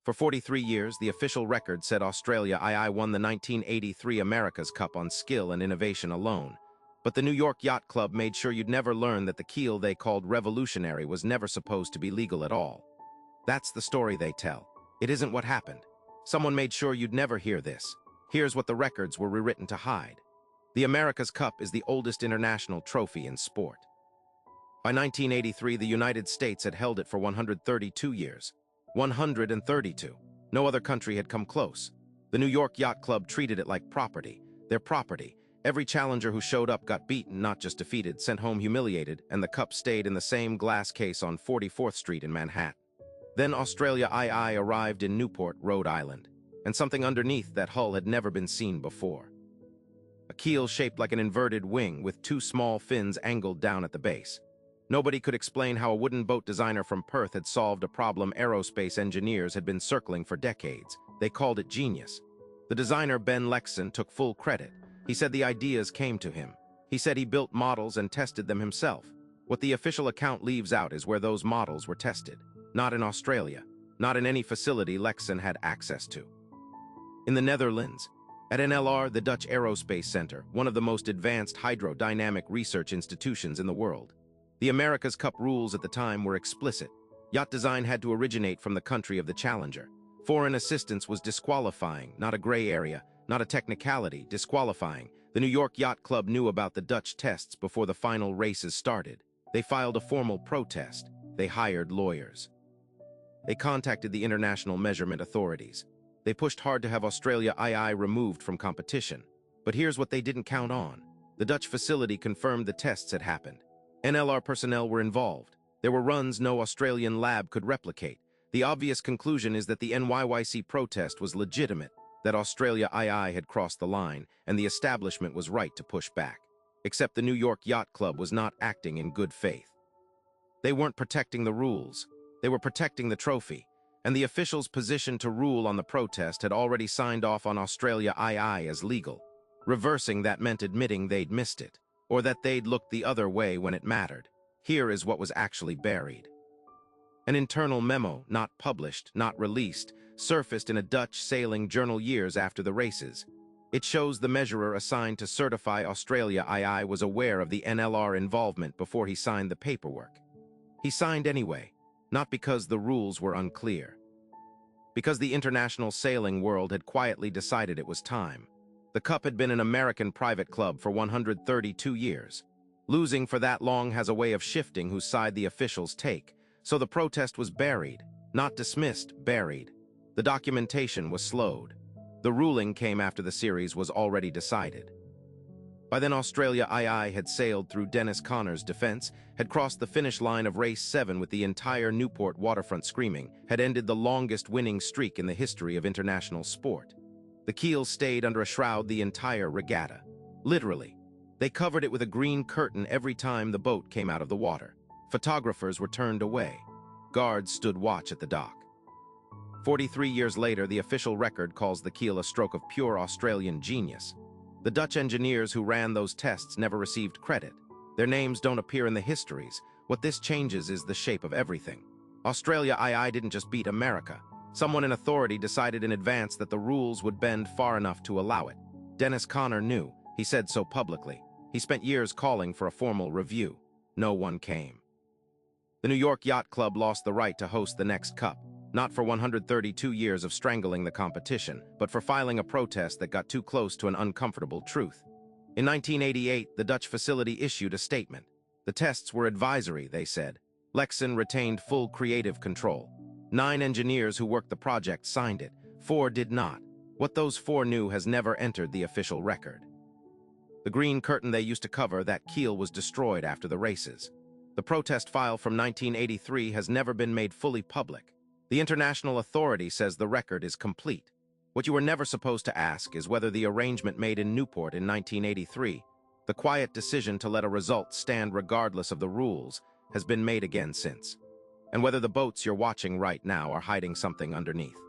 For 43 years, the official record said Australia II won the 1983 America's Cup on skill and innovation alone. But the New York Yacht Club made sure you'd never learn that the keel they called revolutionary was never supposed to be legal at all. That's the story they tell. It isn't what happened. Someone made sure you'd never hear this. Here's what the records were rewritten to hide. The America's Cup is the oldest international trophy in sport. By 1983, the United States had held it for 132 years. 132. No other country had come close. The New York Yacht Club treated it like property. Their property. Every challenger who showed up got beaten, not just defeated, sent home humiliated, and the cup stayed in the same glass case on 44th Street in Manhattan. Then Australia II arrived in Newport, Rhode Island, and something underneath that hull had never been seen before. A keel shaped like an inverted wing with two small fins angled down at the base. Nobody could explain how a wooden boat designer from Perth had solved a problem aerospace engineers had been circling for decades. They called it genius. The designer, Ben Lexon, took full credit. He said the ideas came to him. He said he built models and tested them himself. What the official account leaves out is where those models were tested. Not in Australia. Not in any facility Lexon had access to. In the Netherlands. At NLR, the Dutch Aerospace Center, one of the most advanced hydrodynamic research institutions in the world. The America's Cup rules at the time were explicit. Yacht design had to originate from the country of the challenger. Foreign assistance was disqualifying, not a gray area, not a technicality, disqualifying. The New York Yacht Club knew about the Dutch tests before the final races started. They filed a formal protest. They hired lawyers. They contacted the international measurement authorities. They pushed hard to have Australia II removed from competition. But here's what they didn't count on. The Dutch facility confirmed the tests had happened. NLR personnel were involved. There were runs no Australian lab could replicate. The obvious conclusion is that the NYYC protest was legitimate, that Australia II had crossed the line, and the establishment was right to push back. Except the New York Yacht Club was not acting in good faith. They weren't protecting the rules. They were protecting the trophy. And the officials positioned to rule on the protest had already signed off on Australia II as legal. Reversing that meant admitting they'd missed it, or that they'd looked the other way when it mattered. Here is what was actually buried. An internal memo, not published, not released, surfaced in a Dutch sailing journal years after the races. It shows the measurer assigned to certify Australia II was aware of the NLR involvement before he signed the paperwork. He signed anyway, not because the rules were unclear. Because the international sailing world had quietly decided it was time. The Cup had been an American private club for 132 years. Losing for that long has a way of shifting whose side the officials take, so the protest was buried, not dismissed, buried. The documentation was slowed. The ruling came after the series was already decided. By then Australia II had sailed through Dennis Connor's defense, had crossed the finish line of Race 7 with the entire Newport waterfront screaming, had ended the longest winning streak in the history of international sport. The keel stayed under a shroud the entire regatta. Literally. They covered it with a green curtain every time the boat came out of the water. Photographers were turned away. Guards stood watch at the dock. 43 years later, the official record calls the keel a stroke of pure Australian genius. The Dutch engineers who ran those tests never received credit. Their names don't appear in the histories. What this changes is the shape of everything. Australia II didn't just beat America. Someone in authority decided in advance that the rules would bend far enough to allow it. Dennis Connor knew. He said so publicly. He spent years calling for a formal review. No one came. The New York Yacht Club lost the right to host the next cup, not for 132 years of strangling the competition, but for filing a protest that got too close to an uncomfortable truth. In 1988, the Dutch facility issued a statement. The tests were advisory, they said. Lexon retained full creative control. 9 engineers who worked the project signed it. 4 did not. What those 4 knew has never entered the official record. The green curtain they used to cover, that keel, was destroyed after the races. The protest file from 1983 has never been made fully public. The international authority says the record is complete. What you were never supposed to ask is whether the arrangement made in Newport in 1983, the quiet decision to let a result stand regardless of the rules, has been made again since. And whether the boats you're watching right now are hiding something underneath.